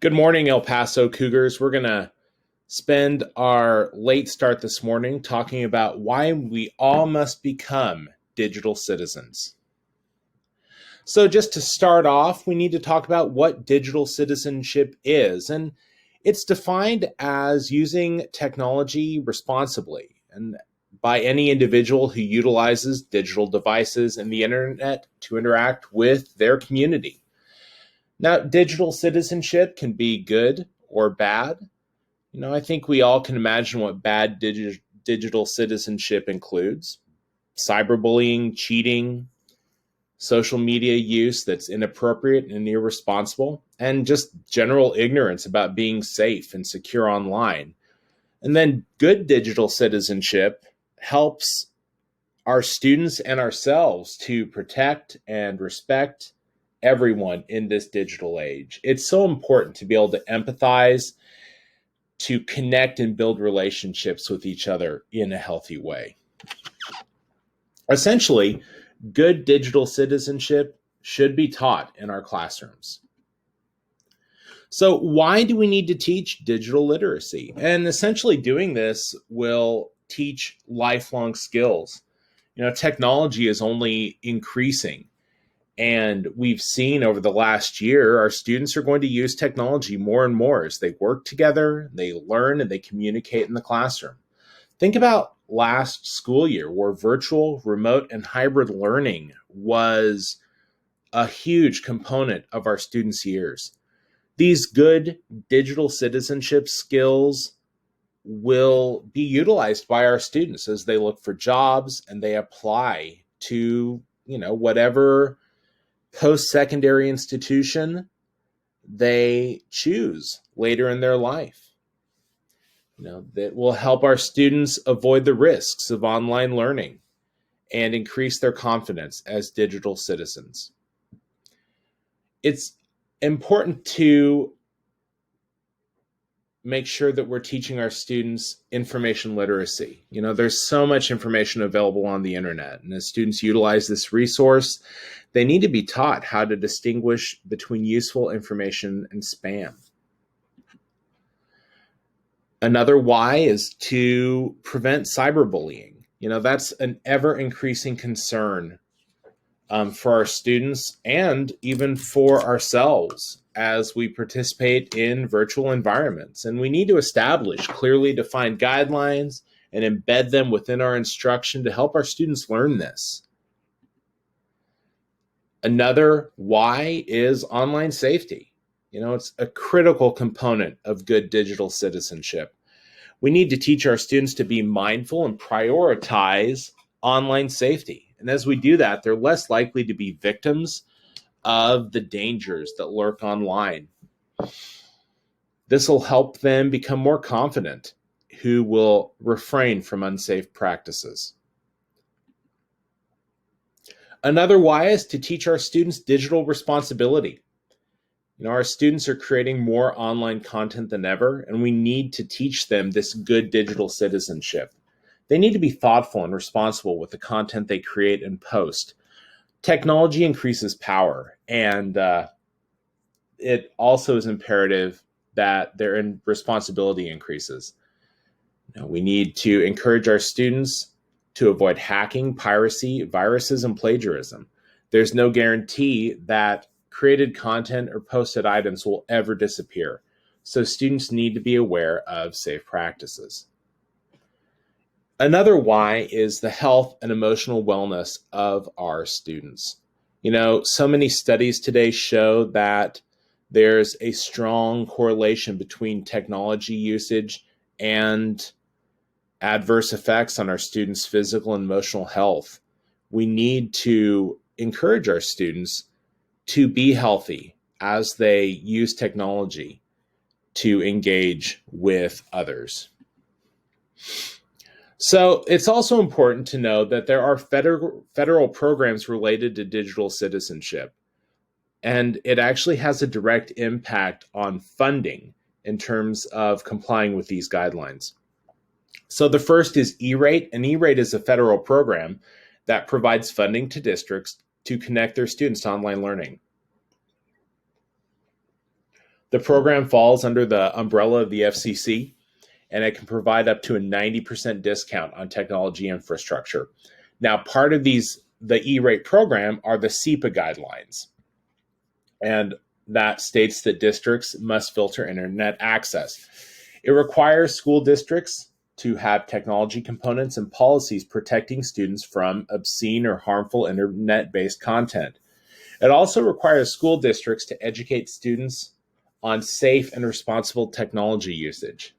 Good morning, El Paso Cougars. We're going to spend our late start this morning talking about why we all must become digital citizens. So, just to start off, we need to talk about what digital citizenship is. And it's defined as using technology responsibly and by any individual who utilizes digital devices and the internet to interact with their community. Now, digital citizenship can be good or bad. I think we all can imagine what bad digital citizenship includes: cyberbullying, cheating, social media use that's inappropriate and irresponsible, and just general ignorance about being safe and secure online. And then good digital citizenship helps our students and ourselves to protect and respect everyone in this digital age. It's so important to be able to empathize, to connect and build relationships with each other in a healthy way. Essentially, good digital citizenship should be taught in our classrooms. So, why do we need to teach digital literacy? And essentially, doing this will teach lifelong skills. Technology is only increasing. And we've seen over the last year, our students are going to use technology more and more as they work together, they learn, and they communicate in the classroom. Think about last school year where virtual, remote, and hybrid learning was a huge component of our students' years. These good digital citizenship skills will be utilized by our students as they look for jobs and they apply to, whatever post-secondary institution they choose later in their life. That will help our students avoid the risks of online learning and increase their confidence as digital citizens. It's important to make sure that we're teaching our students information literacy. There's so much information available on the internet, and as students utilize this resource, they need to be taught how to distinguish between useful information and spam. Another why is to prevent cyberbullying. That's an ever-increasing concern for our students and even for ourselves as we participate in virtual environments. And we need to establish clearly defined guidelines and embed them within our instruction to help our students learn this. Another why is online safety. It's a critical component of good digital citizenship. We need to teach our students to be mindful and prioritize online safety. And as we do that, they're less likely to be victims of the dangers that lurk online. This will help them become more confident, who will refrain from unsafe practices. Another why is to teach our students digital responsibility. Our students are creating more online content than ever, and we need to teach them this good digital citizenship. They need to be thoughtful and responsible with the content they create and post. Technology increases power, and it also is imperative that their responsibility increases. We need to encourage our students to avoid hacking, piracy, viruses, and plagiarism. There's no guarantee that created content or posted items will ever disappear, so students need to be aware of safe practices. Another why is the health and emotional wellness of our students. So many studies today show that there's a strong correlation between technology usage and adverse effects on our students' physical and emotional health. We need to encourage our students to be healthy as they use technology to engage with others. So it's also important to know that there are federal programs related to digital citizenship, and it actually has a direct impact on funding in terms of complying with these guidelines. So the first is E-Rate, and E-Rate is a federal program that provides funding to districts to connect their students to online learning. The program falls under the umbrella of the FCC, and it can provide up to a 90% discount on technology infrastructure. Now, part of the E-rate program are the SEPA guidelines, and that states that districts must filter internet access. It requires school districts to have technology components and policies protecting students from obscene or harmful internet-based content. It also requires school districts to educate students on safe and responsible technology usage.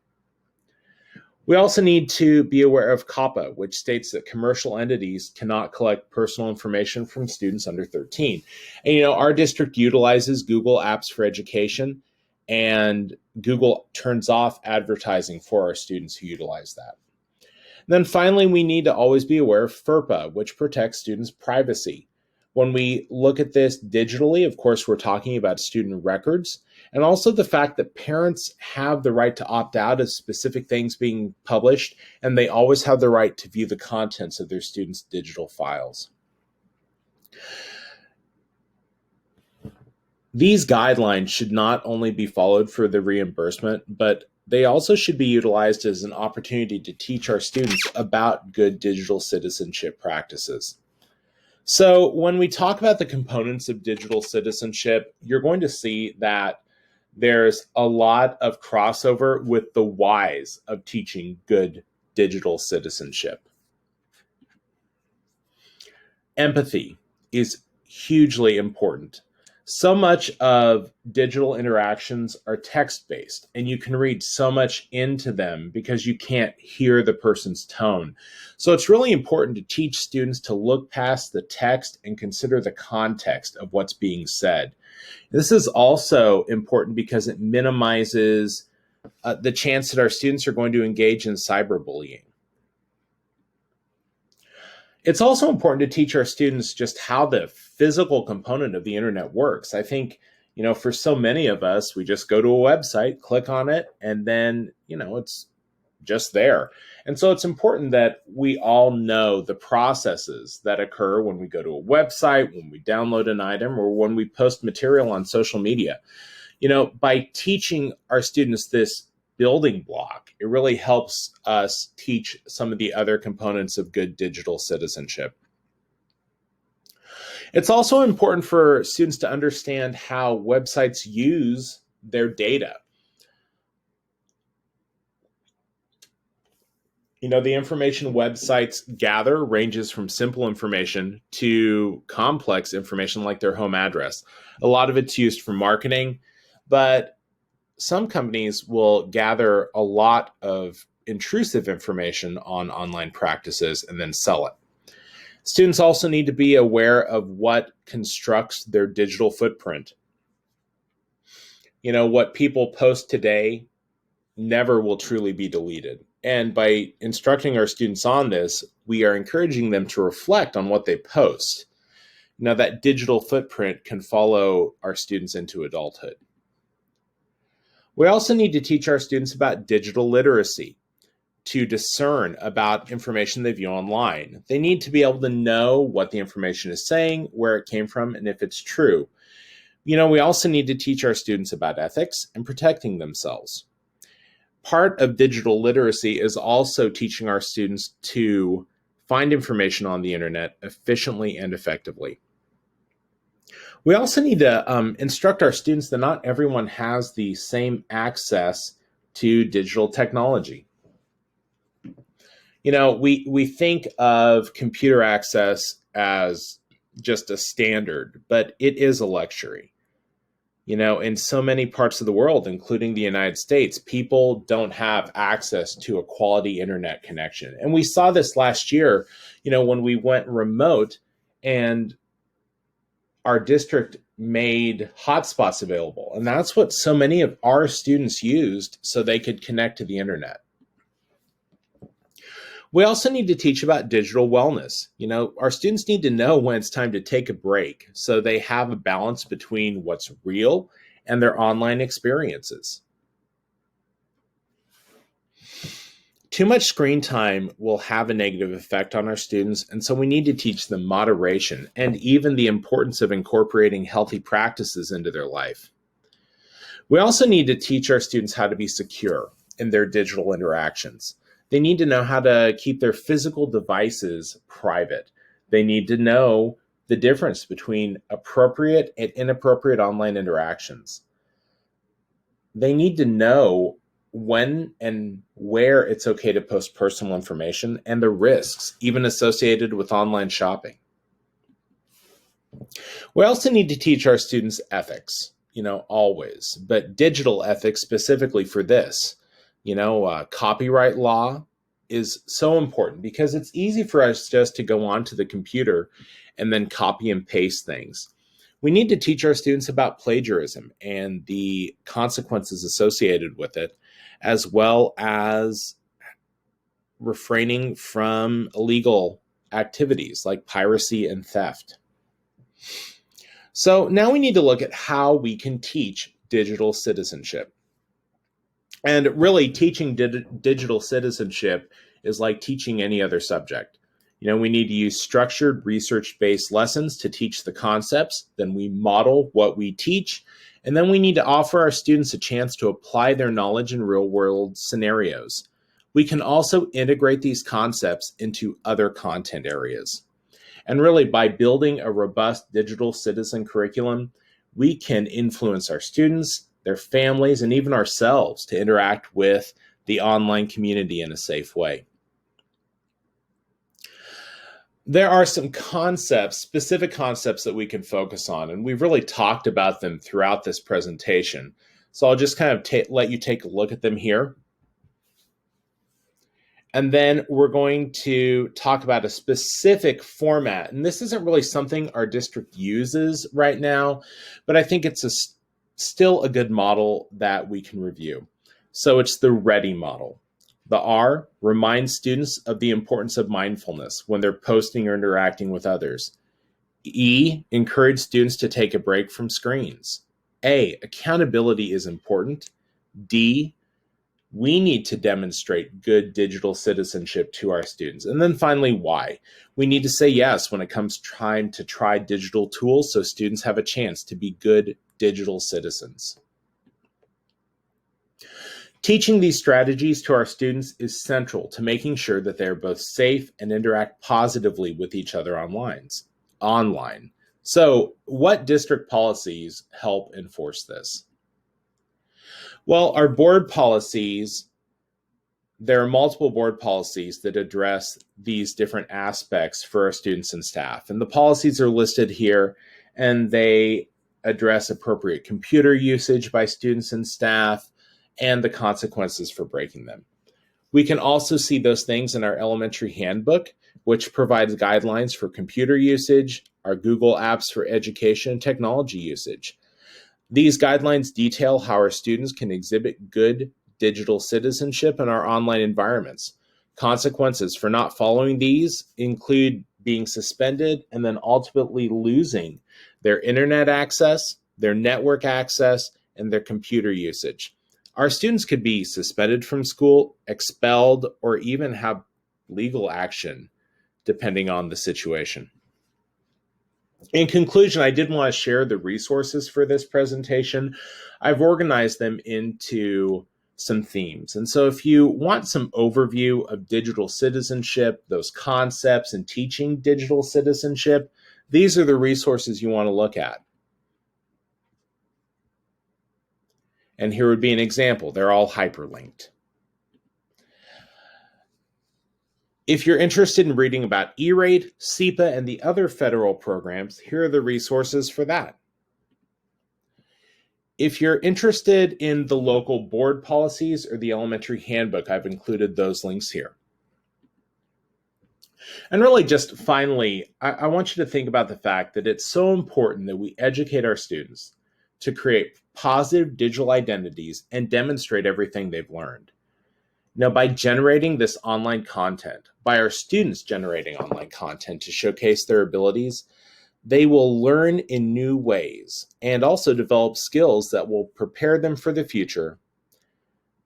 We also need to be aware of COPPA, which states that commercial entities cannot collect personal information from students under 13. And our district utilizes Google Apps for Education, and Google turns off advertising for our students who utilize that. And then finally, we need to always be aware of FERPA, which protects students' privacy. When we look at this digitally, of course, we're talking about student records, and also the fact that parents have the right to opt out of specific things being published, and they always have the right to view the contents of their students' digital files. These guidelines should not only be followed for the reimbursement, but they also should be utilized as an opportunity to teach our students about good digital citizenship practices. So when we talk about the components of digital citizenship, you're going to see that there's a lot of crossover with the whys of teaching good digital citizenship. Empathy is hugely important. So much of digital interactions are text-based, and you can read so much into them because you can't hear the person's tone. So it's really important to teach students to look past the text and consider the context of what's being said. This is also important because it minimizes the chance that our students are going to engage in cyberbullying. It's also important to teach our students just how the physical component of the internet works. I think, for so many of us, we just go to a website, click on it, and then, it's just there. And so it's important that we all know the processes that occur when we go to a website, when we download an item, or when we post material on social media. By teaching our students this building block, it really helps us teach some of the other components of good digital citizenship. It's also important for students to understand how websites use their data. The information websites gather ranges from simple information to complex information like their home address. A lot of it's used for marketing, but some companies will gather a lot of intrusive information on online practices and then sell it. Students also need to be aware of what constructs their digital footprint. What people post today never will truly be deleted. And by instructing our students on this, we are encouraging them to reflect on what they post. Now, that digital footprint can follow our students into adulthood. We also need to teach our students about digital literacy, to discern about information they view online. They need to be able to know what the information is saying, where it came from, and if it's true. We also need to teach our students about ethics and protecting themselves. Part of digital literacy is also teaching our students to find information on the internet efficiently and effectively. We also need to instruct our students that not everyone has the same access to digital technology. We think of computer access as just a standard, but it is a luxury. In so many parts of the world, including the United States, people don't have access to a quality internet connection. And we saw this last year, when we went remote and our district made hotspots available. And that's what so many of our students used so they could connect to the internet. We also need to teach about digital wellness. Our students need to know when it's time to take a break so they have a balance between what's real and their online experiences. Too much screen time will have a negative effect on our students, and so we need to teach them moderation and even the importance of incorporating healthy practices into their life. We also need to teach our students how to be secure in their digital interactions. They need to know how to keep their physical devices private. They need to know the difference between appropriate and inappropriate online interactions. They need to know when and where it's okay to post personal information and the risks, even associated with online shopping. We also need to teach our students ethics, always, but digital ethics specifically for this. Copyright law is so important because it's easy for us just to go onto the computer and then copy and paste things. We need to teach our students about plagiarism and the consequences associated with it, as well as refraining from illegal activities like piracy and theft. So now we need to look at how we can teach digital citizenship. And really, teaching digital citizenship is like teaching any other subject. We need to use structured research-based lessons to teach the concepts. Then we model what we teach. And then we need to offer our students a chance to apply their knowledge in real-world scenarios. We can also integrate these concepts into other content areas. And really, by building a robust digital citizen curriculum, we can influence our students, their families, and even ourselves to interact with the online community in a safe way. There are some specific concepts that we can focus on, and we've really talked about them throughout this presentation. So I'll just kind of let you take a look at them here. And then we're going to talk about a specific format. And this isn't really something our district uses right now, but I think it's still a good model that we can review. So it's the READY model. The R reminds students of the importance of mindfulness when they're posting or interacting with others. E, encourage students to take a break from screens. A, accountability is important. D, we need to demonstrate good digital citizenship to our students. And then finally, why? We need to say yes when it comes time to try digital tools so students have a chance to be good digital citizens. Teaching these strategies to our students is central to making sure that they're both safe and interact positively with each other online. So, what district policies help enforce this? Well, our board policies, there are multiple board policies that address these different aspects for our students and staff. And the policies are listed here, and they address appropriate computer usage by students and staff and the consequences for breaking them. We can also see those things in our elementary handbook, which provides guidelines for computer usage, our Google Apps for education and technology usage. These guidelines detail how our students can exhibit good digital citizenship in our online environments. Consequences for not following these include being suspended and then ultimately losing their internet access, their network access, and their computer usage. Our students could be suspended from school, expelled, or even have legal action, depending on the situation. In conclusion, I did want to share the resources for this presentation. I've organized them into some themes. And so if you want some overview of digital citizenship, those concepts, and teaching digital citizenship, these are the resources you want to look at. And here would be an example. They're all hyperlinked. If you're interested in reading about E-Rate, SEPA, and the other federal programs, here are the resources for that. If you're interested in the local board policies or the elementary handbook, I've included those links here. And really, just finally, I want you to think about the fact that it's so important that we educate our students to create positive digital identities and demonstrate everything they've learned. Now, by generating this online content, by our students generating online content to showcase their abilities, they will learn in new ways and also develop skills that will prepare them for the future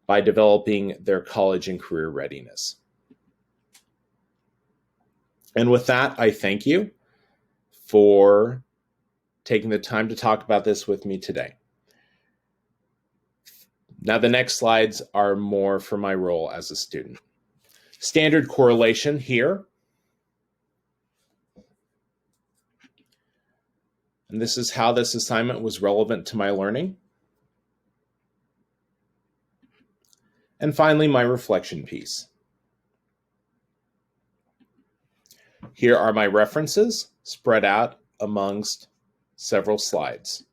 by developing their college and career readiness. And with that, I thank you for taking the time to talk about this with me today. Now, the next slides are more for my role as a student. Standard correlation here. And this is how this assignment was relevant to my learning. And finally, my reflection piece. Here are my references spread out amongst several slides.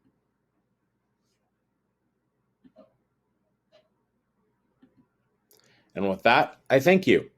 And with that, I thank you.